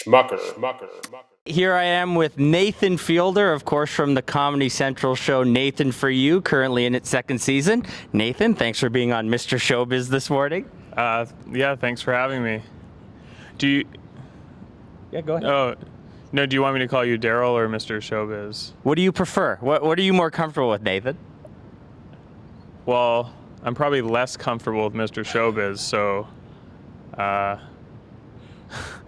Schmucker. Here I am with Nathan Fielder, of course, from the Comedy Central show Nathan For You, currently in its second season. Nathan, thanks for being on Mr.ShoBiz this morning. Yeah, thanks for having me. Yeah, go ahead. Oh, no, do you want me to call you Daryl or Mr.ShoBiz? What do you prefer? What are you more comfortable with, Nathan? Well, I'm probably less comfortable with Mr.ShoBiz, so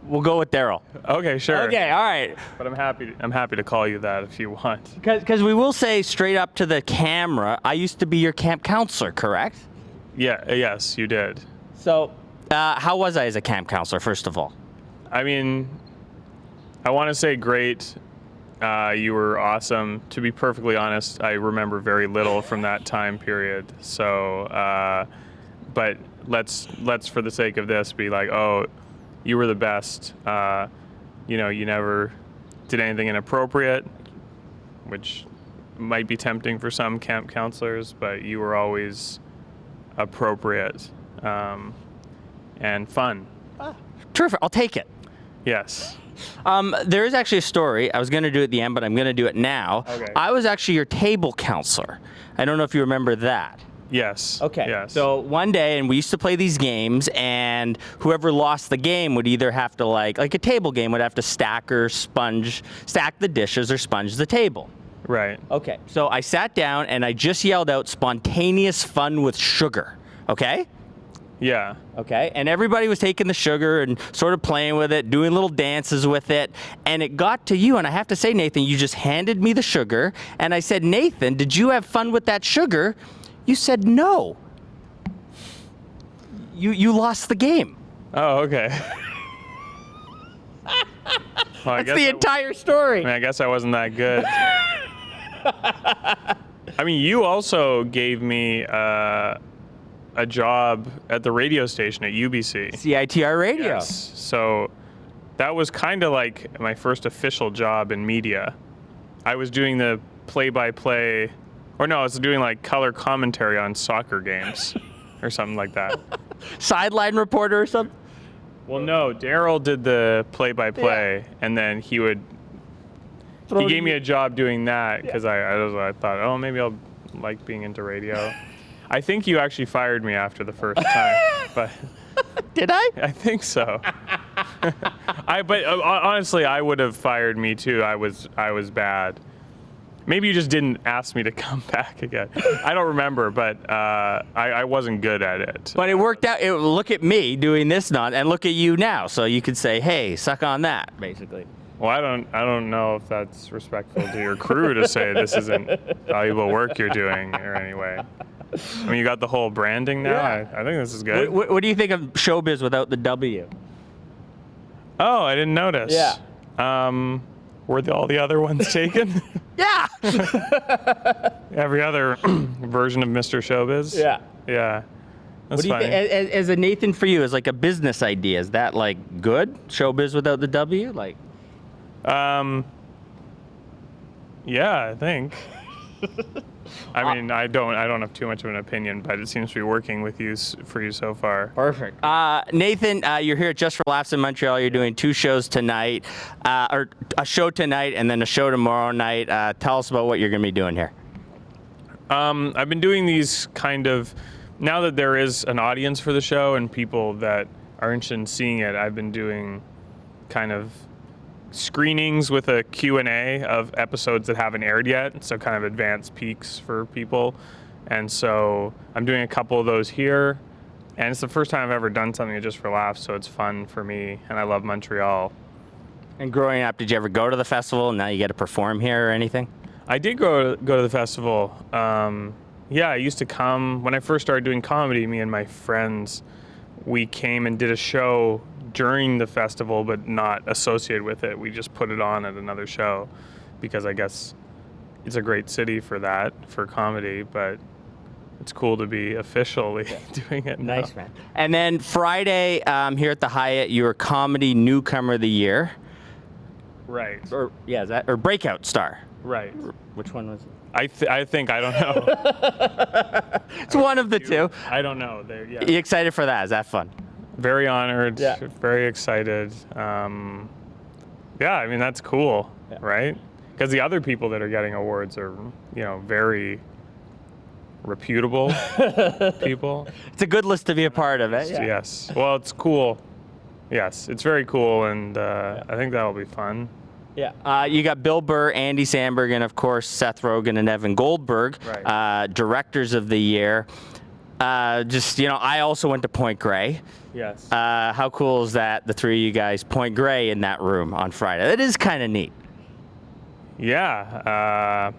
We'll go with Daryl. okay, sure. Okay, all right. But I'm happy to call you that if you want. Because we will say straight up to the camera, I used to be your camp counselor, correct? Yeah, yes, you did. So, how was I as a camp counselor, first of all? I mean, I want to say great. You were awesome. To be perfectly honest, I remember very little from that time period. So, but let's for the sake of this be like, oh, you were the best. You never did anything inappropriate, which might be tempting for some camp counselors, but you were always appropriate and fun. Terrific. I'll take it. Yes. There is actually a story. I was going to do it at the end, but I'm going to do it now. Okay. I was actually your table counselor. I don't know if you remember that. Yes. Okay. Yes. So one day, and we used to play these games, and whoever lost the game would either have to like a table game would have to stack the dishes or sponge the table. Right. Okay. So I sat down and I just yelled out spontaneous fun with sugar. Okay? Yeah. Okay. And everybody was taking the sugar and sort of playing with it, doing little dances with it. And it got to you, and I have to say, Nathan, you just handed me the sugar, and I said, Nathan, did you have fun with that sugar? You said no. You lost the game. Oh, okay. Well, That's the entire story. I guess I wasn't that good. I mean, you also gave me a job at the radio station at UBC. CITR Radio. Yes. So that was kind of like my first official job in media. I was doing the play-by-play, or no, I was doing like color commentary on soccer games or something like that. Sideline reporter or something? Well, no, Daryl did the play-by-play, and then he gave me a job doing that because I thought, oh, maybe I'll like being into radio. I think you actually fired me after the first time, but Did I? I think so. But honestly, I would have fired me too. I was bad. Maybe you just didn't ask me to come back again. I don't remember, but I wasn't good at it. But it worked out. Look at me doing this and look at you now. So you could say, hey, suck on that, basically. Well, I don't know if that's respectful to your crew to say this isn't valuable work you're doing or anyway. I mean, you got the whole branding now. Yeah. I think this is good. What do you think of ShoBiz without the W? Oh, I didn't notice. Yeah. Were all the other ones taken? Yeah. Every other version of Mr.ShoBiz? Yeah. Yeah. That's What do you funny. think, as a Nathan For You, as like a business idea, is that like good? ShoBiz without the W? Like. Yeah, I think. I mean, I don't have too much of an opinion, but it seems to be working with you for you so far. Perfect. Nathan, you're here at Just for Laughs in Montreal. You're doing 2 shows tonight, or a show tonight and then a show tomorrow night. Tell us about what you're going to be doing here. I've been doing these kind of, now that there is an audience for the show and people that are interested in seeing it, I've been doing kind of screenings with a Q&A of episodes that haven't aired yet, so kind of advanced peeks for people. And so I'm doing a couple of those here, and it's the first time I've ever done something Just for Laughs, so it's fun for me, and I love Montreal. And growing up, did you ever go to the festival and now you get to perform here or anything? I did go to the festival. Yeah, I used to come, when I first started doing comedy, me and my friends, we came and did a show during the festival, but not associated with it. We just put it on at another show because I guess it's a great city for that, for comedy, but it's cool to be officially doing it now. Nice, man. And then Friday, here at the Hyatt, you were Comedy Newcomer of the Year. Right. Or Breakout Star. Right. Which one was it? I think, I don't know. It's one of the two. I don't know. Yeah. You excited for that? Is that fun? Very honored, Yeah. very excited. Yeah, I mean, that's cool, right? Because the other people that are getting awards are, very reputable people. It's a good list to be a part of, eh? Yes. Well, it's cool. Yes, it's very cool, and I think that'll be fun. Yeah. You got Bill Burr, Andy Samberg, and of course Seth Rogen and Evan Goldberg, Right. directors of the year. I also went to Point Grey. Yes. How cool is that? The three of you guys, Point Grey, in that room on Friday. That is kind of neat. Yeah.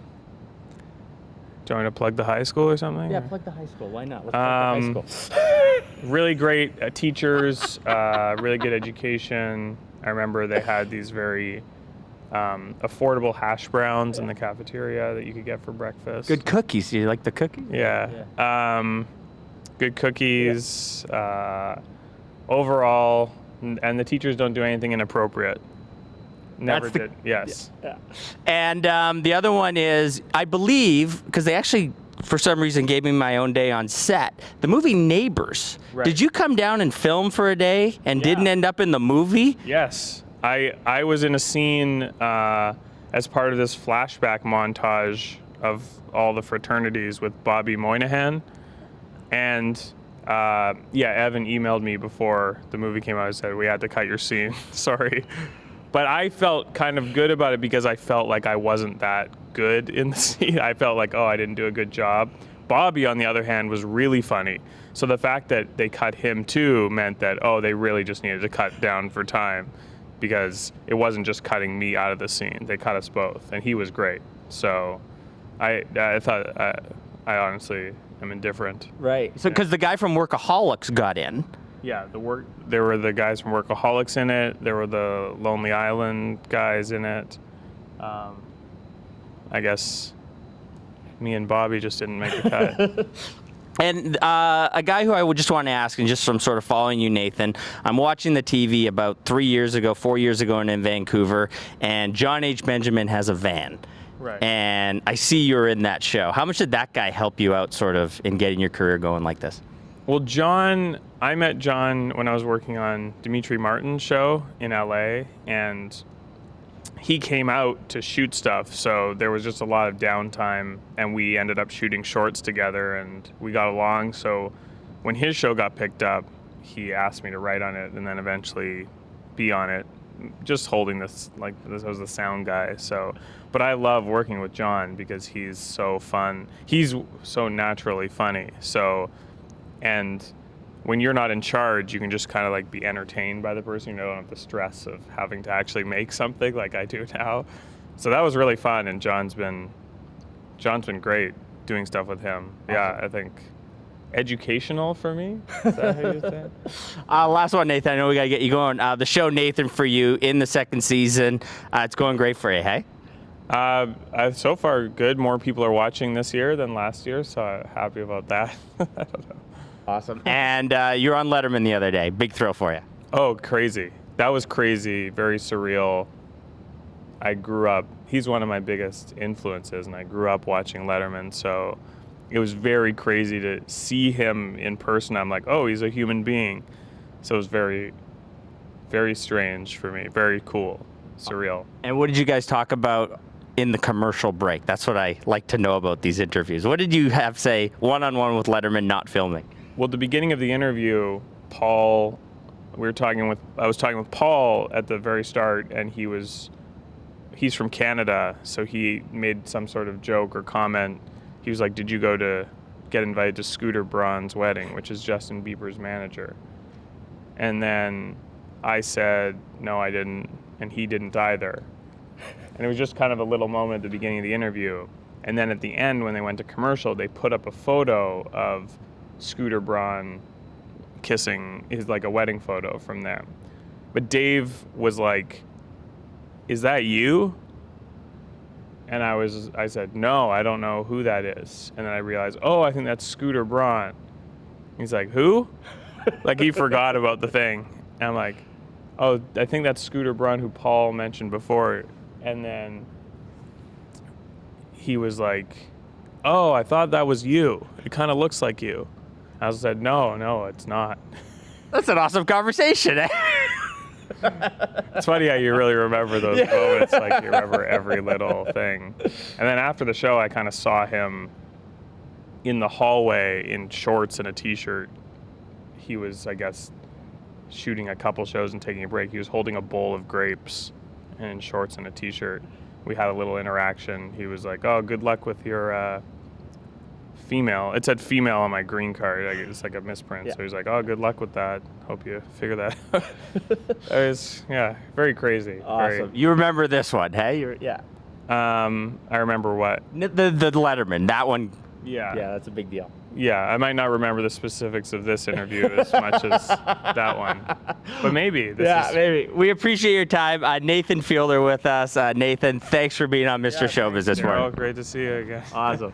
Do you want me to plug the high school or something? Yeah, plug the high school. Why not? Let's plug the high school. Really great teachers, really good education. I remember they had these very affordable hash browns in the cafeteria that you could get for breakfast. Good cookies. Do you like the cookies? Yeah. Good cookies. Overall, and the teachers don't do anything inappropriate. Never did. Yes. Yeah. And the other one is, I believe, because they actually, for some reason, gave me my own day on set, the movie Neighbors. Right. Did you come down and film for a day and didn't end up in the movie? Yes. I was in a scene as part of this flashback montage of all the fraternities with Bobby Moynihan. And Evan emailed me before the movie came out and said, we had to cut your scene. Sorry. But I felt kind of good about it because I felt like I wasn't that good in the scene. I felt like, I didn't do a good job. Bobby, on the other hand, was really funny. So the fact that they cut him too meant that, they really just needed to cut down for time, because it wasn't just cutting me out of the scene. They cut us both, and he was great. So I thought, I honestly am indifferent. Right. So because the guy from Workaholics got in. Yeah, there were the guys from Workaholics in it. There were the Lonely Island guys in it. I guess me and Bobby just didn't make the cut. And a guy who I would just want to ask, and just from sort of following you, Nathan, I'm watching the TV about 4 years ago in Vancouver, and John H. Benjamin has a van. Right. And I see you're in that show. How much did that guy help you out sort of in getting your career going like this? Well, I met John when I was working on Dimitri Martin's show in LA, and he came out to shoot stuff, so there was just a lot of downtime, and we ended up shooting shorts together, and we got along. So when his show got picked up, he asked me to write on it and then eventually be on it, just holding this, like this was the sound guy. So, but I love working with John because he's so fun. He's so naturally funny. So, and when you're not in charge, you can just kind of like be entertained by the person. You don't have the stress of having to actually make something like I do now. So that was really fun, and John's been great doing stuff with him. Awesome. Yeah, I think educational for me. Is that how you say it? Last one, Nathan. I know we got to get you going. The show Nathan for you in the second season. It's going great for you, hey? So far, good. More people are watching this year than last year, so I'm happy about that. I don't know. Awesome. And you're on Letterman the other day. Big thrill for you. Oh, crazy. That was crazy. Very surreal. I grew up, he's one of my biggest influences, and I grew up watching Letterman, so it was very crazy to see him in person. I'm like, he's a human being. So it was very, very strange for me. Very cool. Surreal. And what did you guys talk about in the commercial break? That's what I like to know about these interviews. What did you have say one-on-one with Letterman not filming? Well, the beginning of the interview, I was talking with Paul at the very start, and he's from Canada, so he made some sort of joke or comment. He was like, did you get invited to Scooter Braun's wedding, which is Justin Bieber's manager? And then I said, no, I didn't, and he didn't either. And it was just kind of a little moment at the beginning of the interview. And then at the end, when they went to commercial, they put up a photo of Scooter Braun kissing, is like a wedding photo from them. But Dave was like, is that you? And I said, no, I don't know who that is. And then I realized, I think that's Scooter Braun. He's like, who? Like he forgot about the thing. And I'm like, I think that's Scooter Braun, who Paul mentioned before. And then he was like, I thought that was you. It kind of looks like you. I said, no, it's not. That's an awesome conversation, eh? It's funny how you really remember those moments, like you remember every little thing. And then after the show, I kind of saw him in the hallway in shorts and a t-shirt. He was, I guess, shooting a couple shows and taking a break. He was holding a bowl of grapes and in shorts and a t-shirt. We had a little interaction. He was like, "Oh, good luck with your female." It said female on my green card. It's like a misprint. Yeah. So he's like, "Oh, good luck with that. Hope you figure that out." It was, yeah, very crazy. Awesome. You remember this one, hey? Yeah. I remember what? The Letterman, that one. Yeah. Yeah, that's a big deal. Yeah, I might not remember the specifics of this interview as much as that one, but maybe. Maybe. We appreciate your time. Nathan Fielder with us. Nathan, thanks for being on Mr. ShoBiz this morning. Great to see you again. Awesome.